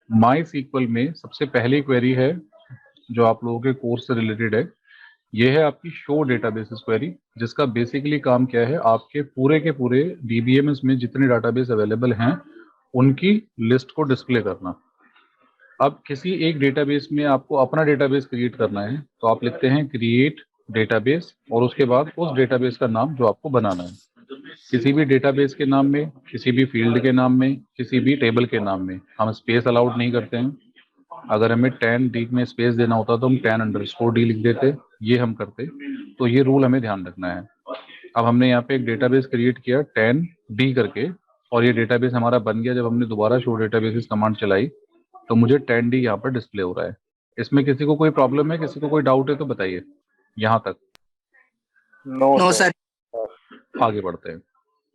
माई sequel में सबसे पहली क्वेरी है जो आप लोगों के कोर्स से रिलेटेड है, ये है आपकी शो डेटाबेसेस क्वेरी, जिसका बेसिकली काम क्या है, आपके पूरे के पूरे डीबीएमएस में जितने डेटाबेस अवेलेबल हैं उनकी लिस्ट को डिस्प्ले करना। अब किसी एक डेटाबेस में आपको अपना डेटाबेस क्रिएट करना है तो आप लिखते हैं क्रिएट डेटाबेस और उसके बाद उस डेटाबेस का नाम जो आपको बनाना है। किसी भी डेटाबेस के नाम में, किसी भी फील्ड के नाम में, किसी भी टेबल के नाम में हम स्पेस अलाउड नहीं करते हैं। अगर हमें 10D में स्पेस देना होता तो हम 10_D लिख देते, ये हम करते। तो ये रूल हमें ध्यान रखना है। अब हमने यहाँ पे एक डेटाबेस क्रिएट किया 10D करके और ये डेटाबेस हमारा बन गया। जब हमने दोबारा शो डेटाबेसेस कमांड चलाई तो मुझे 10D यहाँ पर डिस्प्ले हो रहा है। इसमें किसी को कोई प्रॉब्लम है, किसी को कोई डाउट है तो बताइए यहाँ तक। No sir. आगे बढ़ते हैं।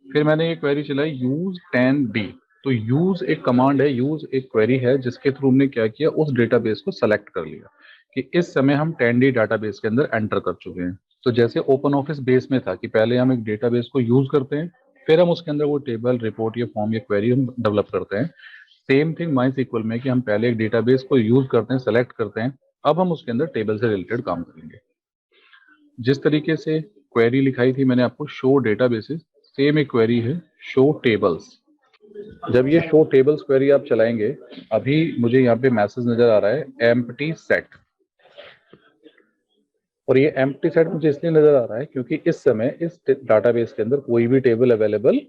फिर मैंने ये क्वेरी चलाई यूज 10D। तो यूज एक कमांड है, यूज एक क्वेरी है जिसके थ्रू हमने क्या किया, उस डेटाबेस को सेलेक्ट कर लिया कि इस समय हम 10D डेटाबेस के अंदर एंटर कर चुके हैं। तो जैसे ओपन ऑफिस बेस में था कि पहले हम एक डेटाबेस को यूज करते हैं, फिर हम उसके अंदर वो टेबल, रिपोर्ट या फॉर्म या क्वेरी हम डेवलप करते हैं। सेम थिंग माई सीक्वल में कि हम पहले एक डेटाबेस को यूज करते हैं, सेलेक्ट करते हैं, अब हम उसके अंदर टेबल से रिलेटेड काम करेंगे। जिस तरीके से क्वेरी लिखाई थी मैंने आपको शो डेटाबेसेस, सेम एक क्वेरी है शो टेबल्स। जब ये शो टेबल्स क्वेरी आप चलाएंगे, अभी मुझे यहाँ पे मैसेज नजर आ रहा है एम्प्टी सेट, और ये एम्प्टी सेट मुझे इसलिए नजर आ रहा है क्योंकि इस समय इस डाटाबेस के अंदर कोई भी टेबल अवेलेबल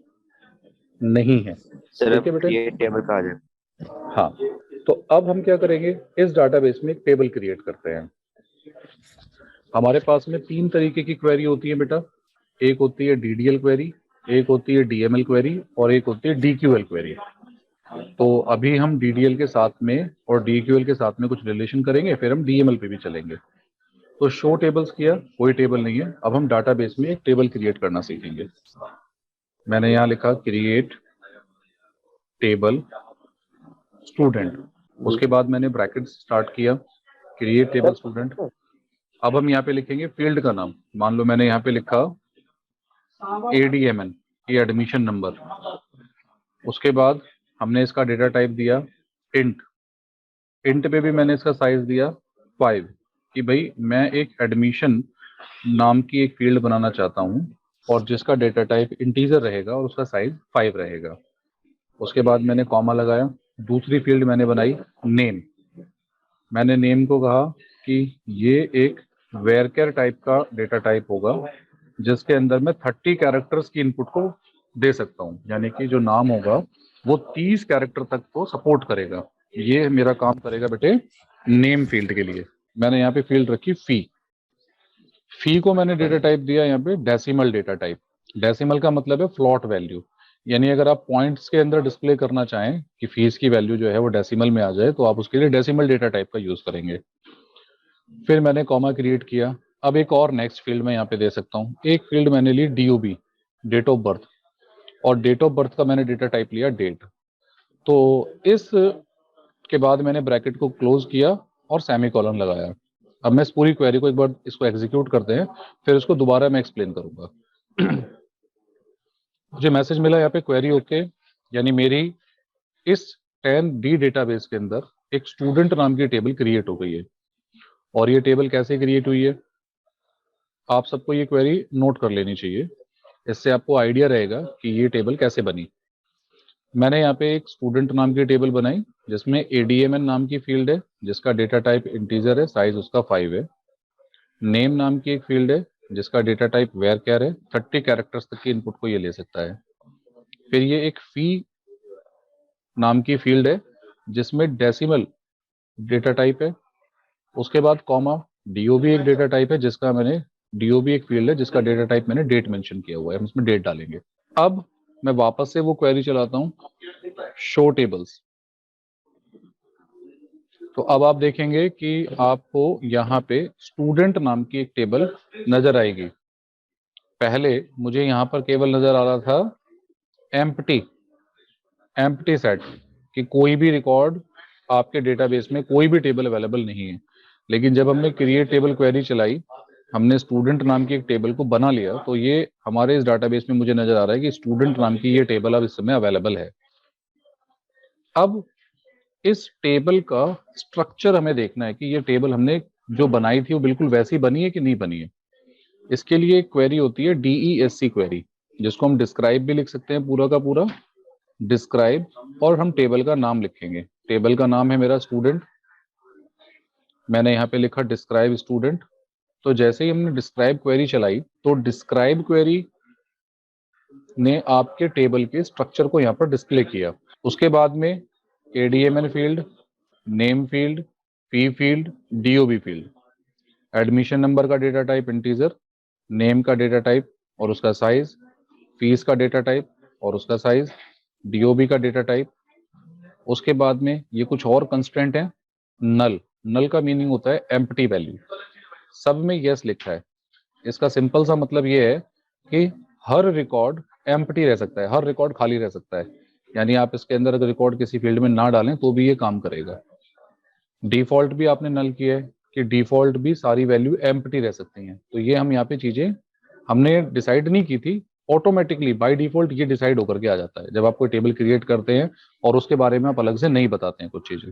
नहीं है। ठीक है बेटे, ये टेबल कहाँ है? हाँ। तो अब हम क्या करेंगे, इस डाटाबेस में एक टेबल क्रिएट करते हैं। हमारे पास में 3 तरीके की क्वेरी होती है बेटा। एक होती है डीडीएल क्वेरी, एक होती है डीएमएल क्वेरी और एक होती है डीक्यूएल क्वेरी। तो अभी हम डीडीएल के साथ में और डीक्यूएल के साथ में कुछ रिलेशन करेंगे, फिर हम डीएमएल पे भी चलेंगे। तो शो टेबल्स किया, कोई टेबल नहीं है। अब हम डाटाबेस में एक टेबल क्रिएट करना सीखेंगे। मैंने यहाँ लिखा क्रिएट टेबल स्टूडेंट, उसके बाद मैंने ब्रैकेट स्टार्ट किया क्रिएट टेबल स्टूडेंट। अब हम यहाँ पे लिखेंगे फील्ड का नाम। मान लो मैंने यहाँ पे लिखा ADMN, ये एडमिशन नंबर। उसके बाद हमने इसका डेटा टाइप दिया इंट। इंट पे भी मैंने इसका साइज दिया 5 कि भाई मैं एक एडमिशन नाम की एक फील्ड बनाना चाहता हूँ और जिसका डेटा टाइप इंटीजर रहेगा और उसका साइज 5 रहेगा। उसके बाद मैंने कॉमा लगाया। दूसरी फील्ड मैंने बनाई नेम। मैंने नेम को कहा कि ये एक वेरकेयर टाइप का डेटा टाइप होगा जिसके अंदर मैं 30 कैरेक्टर्स की इनपुट को दे सकता हूँ, यानी कि जो नाम होगा वो 30 कैरेक्टर तक को सपोर्ट करेगा। ये मेरा काम करेगा बेटे नेम फील्ड के लिए। मैंने यहाँ पे फील्ड रखी फी। फी को मैंने डेटा टाइप दिया यहाँ पे डेसिमल डेटा टाइप। डेसिमल का मतलब है फ्लॉट वैल्यू, यानी अगर आप पॉइंट्स के अंदर डिस्प्ले करना चाहें कि फीस की वैल्यू जो है वो डेसिमल में आ जाए तो आप उसके लिए डेसिमल डेटा टाइप का यूज करेंगे। फिर मैंने कॉमा क्रिएट किया। अब एक और नेक्स्ट फील्ड मैं यहाँ पे दे सकता हूँ। एक फील्ड मैंने ली DOB, डेट ऑफ बर्थ, और डेट ऑफ बर्थ का मैंने डेटा टाइप लिया डेट। तो इस के बाद मैंने ब्रैकेट को क्लोज किया और सेमीकोलन लगाया। अब मैं इस पूरी क्वेरी को एक बार इसको एग्जीक्यूट करते हैं, फिर उसको दोबारा मैं एक्सप्लेन करूंगा। मुझे मैसेज मिला यहाँ पे क्वेरी ओके, यानी मेरी इस 10D डेटाबेस के अंदर एक स्टूडेंट नाम की टेबल क्रिएट हो गई है। और ये टेबल कैसे क्रिएट हुई है, आप सबको ये क्वेरी नोट कर लेनी चाहिए, इससे आपको आइडिया रहेगा कि ये टेबल कैसे बनी। मैंने यहाँ पे एक स्टूडेंट नाम की टेबल बनाई जिसमें ADMN नाम की फील्ड है जिसका डेटा टाइप इंटीजर है, साइज उसका 5 है। नेम नाम की एक फील्ड है जिसका डेटा टाइप वेरकेयर है, 30 कैरेक्टर्स तक की इनपुट को ये ले सकता है। फिर ये एक फी नाम की फील्ड है जिसमें डेसिमल डेटा टाइप है। उसके बाद कॉमा DOB एक डेटा टाइप है जिसका मैंने DOB एक फील्ड है जिसका डेटा टाइप मैंने डेट मेंशन किया हुआ है, हम इसमें डेट डालेंगे। अब मैं वापस से वो क्वेरी चलाता हूँ शो टेबल्स। तो अब आप देखेंगे कि आपको यहाँ पे स्टूडेंट नाम की एक टेबल नजर आएगी। पहले मुझे यहाँ पर केवल नजर आ रहा था एम्प्टी सेट कि कोई भी रिकॉर्ड आपके डेटाबेस में कोई भी टेबल अवेलेबल नहीं है। लेकिन जब हमने क्रिएट टेबल क्वेरी चलाई, हमने स्टूडेंट नाम की एक टेबल को बना लिया, तो ये हमारे इस डाटाबेस में मुझे नजर आ रहा है कि स्टूडेंट नाम की ये टेबल अब इस समय अवेलेबल है। अब इस टेबल का स्ट्रक्चर हमें देखना है कि ये टेबल हमने जो बनाई थी वो बिल्कुल वैसी बनी है कि नहीं बनी है। इसके लिए एक क्वेरी होती है DESC क्वेरी, जिसको हम डिस्क्राइब भी लिख सकते हैं पूरा का पूरा, डिस्क्राइब, और हम टेबल का नाम लिखेंगे। टेबल का नाम है मेरा स्टूडेंट, मैंने यहाँ पे लिखा डिस्क्राइब स्टूडेंट। तो जैसे ही हमने डिस्क्राइब क्वेरी चलाई तो डिस्क्राइब क्वेरी ने आपके टेबल के स्ट्रक्चर को यहाँ पर डिस्प्ले किया। उसके बाद में ADMN field, name field, fee field, DOB field, admission number का डेटा टाइप इंटीजर, नेम का डेटा टाइप और उसका साइज, फीस का डेटा टाइप और उसका साइज, DOB का डेटा टाइप। उसके बाद में ये कुछ और कंस्ट्रेंट है, नल। नल का मीनिंग होता है एम्प्टी वैल्यू। सब में यस लिखा है। इसका सिंपल सा मतलब ये है कि हर रिकॉर्ड एम्प्टी रह सकता है, हर रिकॉर्ड खाली रह सकता है। यानी आप इसके अंदर अगर रिकॉर्ड किसी फील्ड में ना डालें तो भी ये काम करेगा। डिफॉल्ट भी आपने नल किया है कि डिफॉल्ट भी सारी वैल्यू एम्प्टी रह सकती हैं। तो ये हम यहाँ पे चीजें हमने डिसाइड नहीं की थी, ऑटोमेटिकली बाय डिफॉल्ट ये डिसाइड होकर के आ जाता है जब आप कोई टेबल क्रिएट करते हैं और उसके बारे में आप अलग से नहीं बताते हैं कुछ चीजें।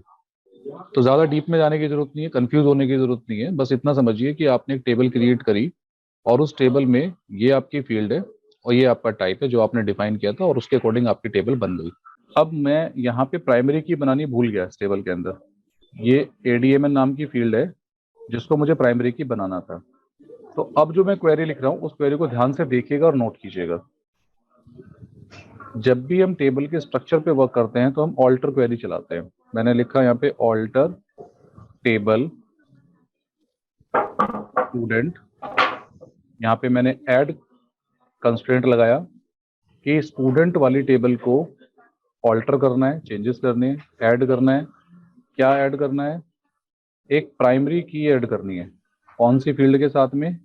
तो ज्यादा डीप में जाने की जरूरत नहीं है, कंफ्यूज होने की जरूरत नहीं है। बस इतना समझिए कि आपने एक टेबल क्रिएट करी और उस टेबल में ये आपकी फील्ड है और ये आपका टाइप है जो आपने डिफाइन किया था और उसके अकॉर्डिंग आपकी टेबल बन गई। अब मैं यहाँ पे प्राइमरी की बनानी भूल गया इस टेबल के अंदर। ये ADMN नाम की फील्ड है जिसको मुझे प्राइमरी की बनाना था। तो अब जो मैं क्वेरी लिख रहा हूँ उस क्वेरी को ध्यान से देखिएगा और नोट कीजिएगा। जब भी हम टेबल के स्ट्रक्चर पे वर्क करते हैं तो हम ऑल्टर क्वेरी चलाते हैं। मैंने लिखा यहाँ पे ऑल्टर टेबल स्टूडेंट, यहाँ पे मैंने ऐड कंस्ट्रेंट लगाया कि स्टूडेंट वाली टेबल को ऑल्टर करना है, चेंजेस करने हैं, ऐड करना है। क्या ऐड करना है? एक प्राइमरी की ऐड करनी है। कौन सी फील्ड के साथ में?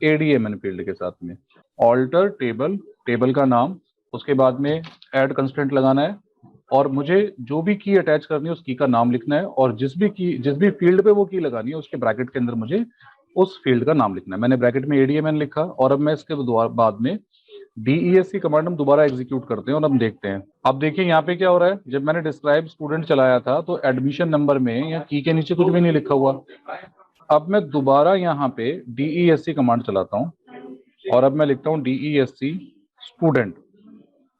ADMN फील्ड के साथ में। ऑल्टर टेबल, टेबल का नाम, उसके बाद में ऐड कंस्ट्रेंट लगाना है और मुझे जो भी की अटैच करनी है उस की का नाम लिखना है और जिस भी फील्ड पे वो की लगानी है उसके ब्रैकेट के अंदर मुझे उस फील्ड का नाम लिखना है। मैंने ब्रैकेट में ADMN लिखा और अब मैं इसके बाद में DESC कमांड हम दोबारा एग्जीक्यूट करते हैं और हम देखते हैं। अब देखिए यहाँ पे क्या हो रहा है, जब मैंने डिस्क्राइब स्टूडेंट चलाया था तो एडमिशन नंबर में या की के नीचे कुछ भी नहीं लिखा हुआ। अब मैं दोबारा यहाँ पे DESC कमांड चलाता हूँ और अब मैं लिखता हूँ DESC स्टूडेंट,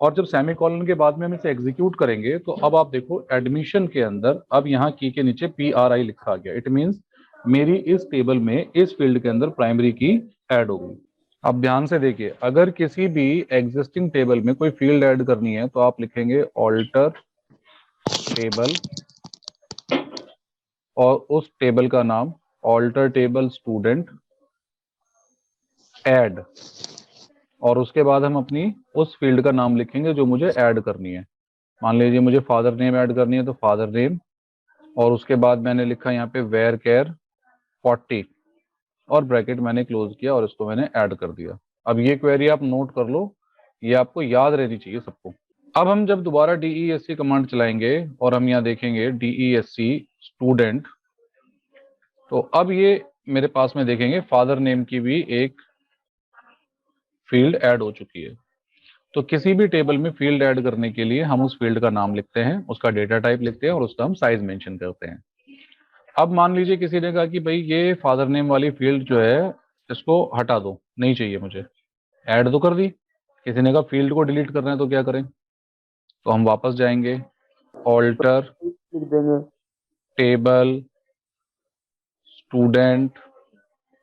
और जब सेमीकोलन के बाद में हम इसे एग्जीक्यूट करेंगे तो अब आप देखो एडमिशन के अंदर अब यहाँ की के नीचे PRI लिखा गया। इट मींस मेरी इस टेबल में इस फील्ड के अंदर प्राइमरी की ऐड हो गई। अब ध्यान से देखिए, अगर किसी भी एग्जिस्टिंग टेबल में कोई फील्ड ऐड करनी है तो आप लिखेंगे ऑल्टर टेबल और उस टेबल का नाम ऑल्टर टेबल स्टूडेंट ऐड, और उसके बाद हम अपनी उस फील्ड का नाम लिखेंगे जो मुझे ऐड करनी है। मान लीजिए मुझे फादर नेम ऐड करनी है तो फादर नेम, और उसके बाद मैंने लिखा यहाँ पे वेयर केयर 40 और ब्रैकेट मैंने क्लोज किया और इसको मैंने ऐड कर दिया। अब ये क्वेरी आप नोट कर लो, ये आपको याद रहनी चाहिए सबको। अब हम जब दोबारा DESC कमांड चलाएंगे और हम यहाँ देखेंगे DESC स्टूडेंट, तो अब ये मेरे पास में देखेंगे फादर नेम की भी एक फील्ड ऐड हो चुकी है। तो किसी भी टेबल में फील्ड ऐड करने के लिए हम उस फील्ड का नाम लिखते हैं, उसका डेटा टाइप लिखते हैं और उसका हम साइज मेंशन करते हैं। अब मान लीजिए किसी ने कहा कि भाई ये फादर नेम वाली फील्ड जो है इसको हटा दो, नहीं चाहिए मुझे, ऐड तो कर दी। किसी ने कहा फील्ड को डिलीट करना है तो क्या करें? तो हम वापस जाएंगे ऑल्टर लिख देंगे टेबल स्टूडेंट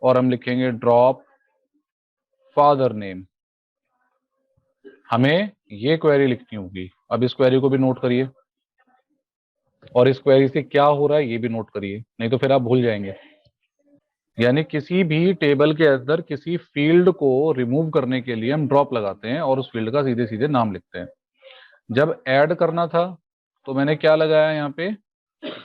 और हम लिखेंगे ड्रॉप फादर नेम। हमें ये क्वेरी लिखनी होगी। अब इस क्वेरी को भी नोट करिए और इस क्वेरी से क्या हो रहा है ये भी नोट करिए, नहीं तो फिर आप भूल जाएंगे। यानी किसी भी टेबल के अंदर किसी फील्ड को रिमूव करने के लिए हम ड्रॉप लगाते हैं और उस फील्ड का सीधे सीधे नाम लिखते हैं। जब ऐड करना था तो मैंने क्या लगाया यहाँ पे,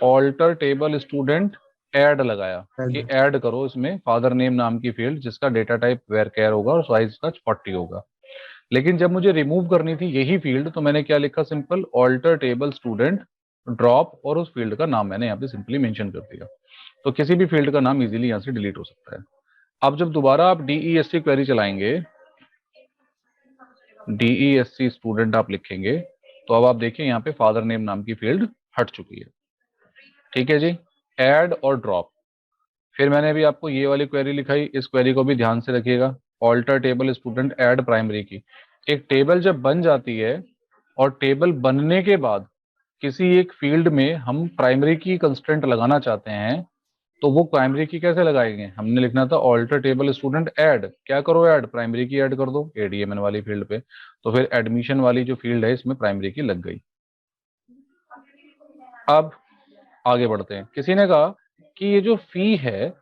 ऑल्टर टेबल स्टूडेंट ऐड लगाया कि ऐड करो इसमें फादर नेम नाम की फील्ड जिसका डेटा टाइप वेयर केयर होगा और साइज का 40 होगा। लेकिन जब मुझे रिमूव करनी थी यही फील्ड तो मैंने क्या लिखा, simple alter table student drop और उस फील्ड का नाम मैंने यहाँ पे सिंपली मेंशन कर दिया। तो किसी भी फील्ड का नाम इजीली यहाँ से डिलीट हो सकता है। अब जब दोबारा आप DESC क्वेरी चलाएंगे, DESC स्टूडेंट आप लिखेंगे तो अब आप देखिए यहाँ पे फादर नेम नाम की फील्ड हट चुकी है। ठीक है जी, ऐड और ड्रॉप। फिर मैंने अभी आपको ये वाली क्वेरी लिखाई, इस क्वेरी को भी ध्यान से रखिएगा, alter table student add primary की। एक टेबल जब बन जाती है और टेबल बनने के बाद किसी एक फील्ड में हम प्राइमरी की कंस्ट्रेंट लगाना चाहते हैं, तो वो प्राइमरी की कैसे लगाएंगे, हमने लिखना था ऑल्टर टेबल स्टूडेंट ऐड, क्या करो ऐड, प्राइमरी की ऐड कर दो एडीएमएन वाली फील्ड पे। तो फिर एडमिशन वाली जो फील्ड है इसमें प्राइमरी की लग गई। अब आगे बढ़ते हैं। किसी ने कहा कि ये जो फी है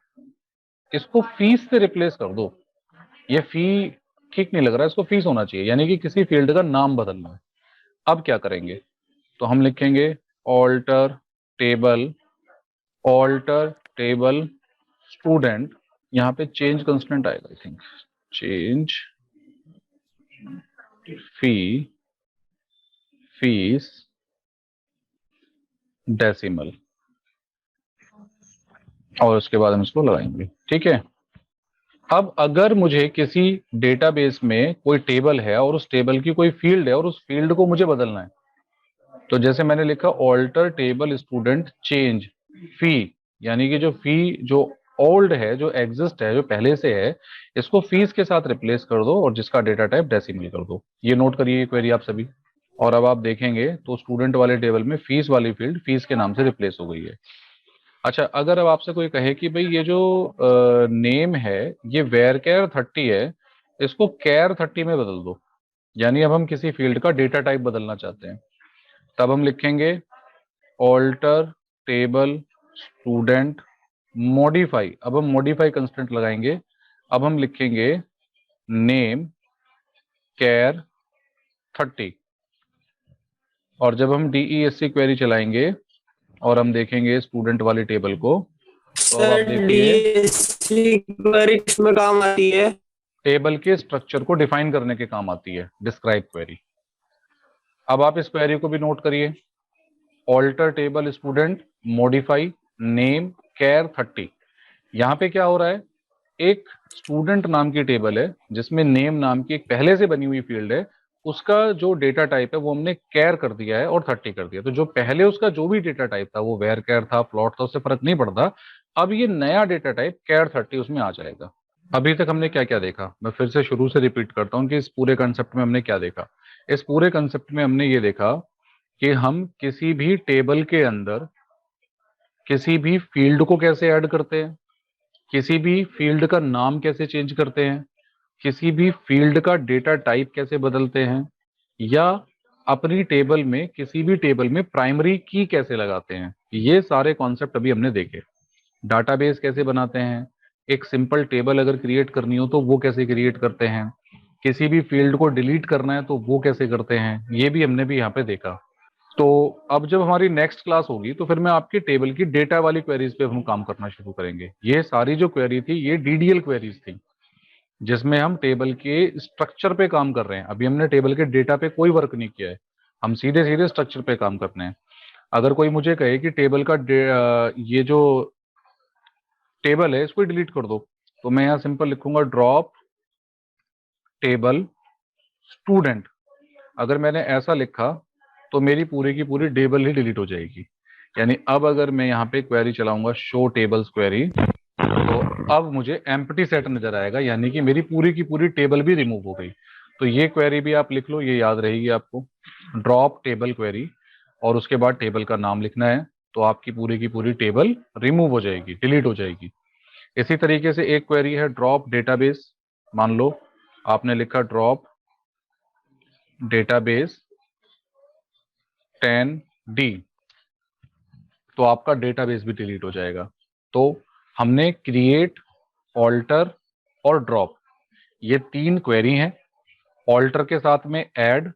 इसको फीस से रिप्लेस कर दो, ये फी ठीक नहीं लग रहा है, इसको फीस होना चाहिए, यानी कि किसी फील्ड का नाम बदलना है। अब क्या करेंगे, तो हम लिखेंगे alter table, alter table student, यहाँ पे चेंज कंस्टेंट आएगा I think, change fee fees decimal, और उसके बाद हम इसको लगाएंगे। ठीक है, अब अगर मुझे किसी डेटाबेस में कोई टेबल है और उस टेबल की कोई फील्ड है और उस फील्ड को मुझे बदलना है, तो जैसे मैंने लिखा ऑल्टर टेबल स्टूडेंट चेंज फी, यानी कि जो फी जो ओल्ड है, जो एग्जिस्ट है, जो पहले से है, इसको फीस के साथ रिप्लेस कर दो और जिसका डेटा टाइप डेसिमल कर दो। ये नोट करिए ये क्वेरी आप सभी। और अब आप देखेंगे तो स्टूडेंट वाले टेबल में फीस वाली फील्ड फीस के नाम से रिप्लेस हो गई है। अच्छा, अगर अब आपसे कोई कहे कि भाई ये जो नेम है ये वेर केयर 30 है, इसको केयर 30 में बदल दो, यानी अब हम किसी फील्ड का डेटा टाइप बदलना चाहते हैं, तब हम लिखेंगे ऑल्टर टेबल स्टूडेंट मॉडिफाई। अब हम मॉडिफाई कंस्टेंट लगाएंगे, अब हम लिखेंगे नेम केयर 30, और जब हम DESC क्वेरी चलाएंगे और हम देखेंगे स्टूडेंट वाली टेबल को, तो अब आप देखिए DESC क्वेरी किसमें काम आती है, टेबल के स्ट्रक्चर को डिफाइन करने के काम आती है, डिस्क्राइब क्वेरी। अब आप इस क्वेरी को भी नोट करिए, alter table student modify name char 30। यहाँ पे क्या हो रहा है, एक स्टूडेंट नाम की टेबल है जिसमें नेम नाम की एक पहले से बनी हुई फील्ड है, उसका जो डेटा टाइप है वो हमने केयर कर दिया है और 30 कर दिया। तो जो पहले उसका जो भी डेटा टाइप था, वो वेर केयर था, फ्लॉट था, उससे फर्क नहीं पड़ता। अब ये नया डेटा टाइप केयर 30 उसमें आ जाएगा। अभी तक हमने क्या क्या देखा, मैं फिर से शुरू से रिपीट करता हूँ कि इस पूरे कंसेप्ट में हमने क्या देखा। इस पूरे कंसेप्ट में हमने ये देखा कि हम किसी भी टेबल के अंदर किसी भी फील्ड को कैसे ऐड करते हैं, किसी भी फील्ड का नाम कैसे चेंज करते हैं, किसी भी फील्ड का डेटा टाइप कैसे बदलते हैं, या अपनी टेबल में किसी भी टेबल में प्राइमरी की कैसे लगाते हैं। ये सारे कॉन्सेप्ट अभी हमने देखे। डाटाबेस कैसे बनाते हैं, एक सिंपल टेबल अगर क्रिएट करनी हो तो वो कैसे क्रिएट करते हैं, किसी भी फील्ड को डिलीट करना है तो वो कैसे करते हैं, ये भी हमने भी यहाँ पे देखा। तो अब जब हमारी नेक्स्ट क्लास होगी तो फिर मैं आपकी टेबल की डेटा वाली क्वेरीज पे हम काम करना शुरू करेंगे। ये सारी जो क्वेरी थी ये DDL क्वेरीज थी, जिसमें हम टेबल के स्ट्रक्चर पे काम कर रहे हैं। अभी हमने टेबल के डेटा पे कोई वर्क नहीं किया है, हम सीधे सीधे स्ट्रक्चर पे काम करने हैं। अगर कोई मुझे कहे कि टेबल का ये जो टेबल है इसको डिलीट कर दो, तो मैं यहाँ सिंपल लिखूंगा ड्रॉप टेबल स्टूडेंट। अगर मैंने ऐसा लिखा तो मेरी पूरी की पूरी टेबल ही डिलीट हो जाएगी। यानी अब अगर मैं यहाँ पे क्वेरी चलाऊंगा शो टेबल्स क्वेरी, तो अब मुझे एम्प्टी सेट नजर आएगा, यानी कि मेरी पूरी की पूरी टेबल भी रिमूव हो गई। तो ये क्वेरी भी आप लिख लो, ये याद रहेगी आपको, ड्रॉप टेबल क्वेरी, और उसके बाद टेबल का नाम लिखना है, तो आपकी पूरी की पूरी टेबल रिमूव हो जाएगी, डिलीट हो जाएगी। इसी तरीके से एक क्वेरी है ड्रॉप डेटाबेस। मान लो आपने लिखा ड्रॉप डेटाबेस 10D, तो आपका डेटाबेस भी डिलीट हो जाएगा। तो हमने क्रिएट, ऑल्टर और ड्रॉप, ये 3 क्वेरी हैं। ऑल्टर के साथ में ऐड,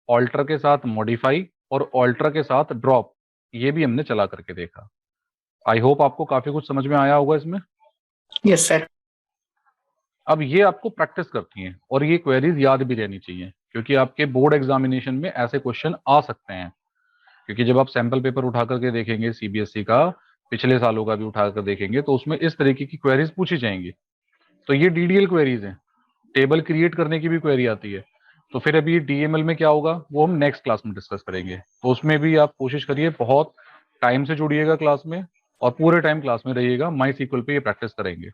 ऑल्टर के साथ मॉडिफाई और ऑल्टर के साथ ड्रॉप, ये भी हमने चला करके देखा। आई होप आपको काफी कुछ समझ में आया होगा इसमें। Yes sir. अब ये आपको प्रैक्टिस करती हैं और ये क्वेरीज याद भी रहनी चाहिए, क्योंकि आपके बोर्ड एग्जामिनेशन में ऐसे क्वेश्चन आ सकते हैं। क्योंकि जब आप सैंपल पेपर उठा करके देखेंगे CBSE का, पिछले सालों का भी उठा कर देखेंगे, तो उसमें इस तरीके की क्वेरीज पूछी जाएंगी। तो ये DDL क्वेरीज हैं, टेबल क्रिएट करने की भी क्वेरी आती है। तो फिर अभी DML में क्या होगा वो हम नेक्स्ट क्लास में डिस्कस करेंगे। तो उसमें भी आप कोशिश करिए बहुत टाइम से जुड़िएगा क्लास में और पूरे टाइम क्लास में रहिएगा। माई सीक्वल पे ये प्रैक्टिस करेंगे।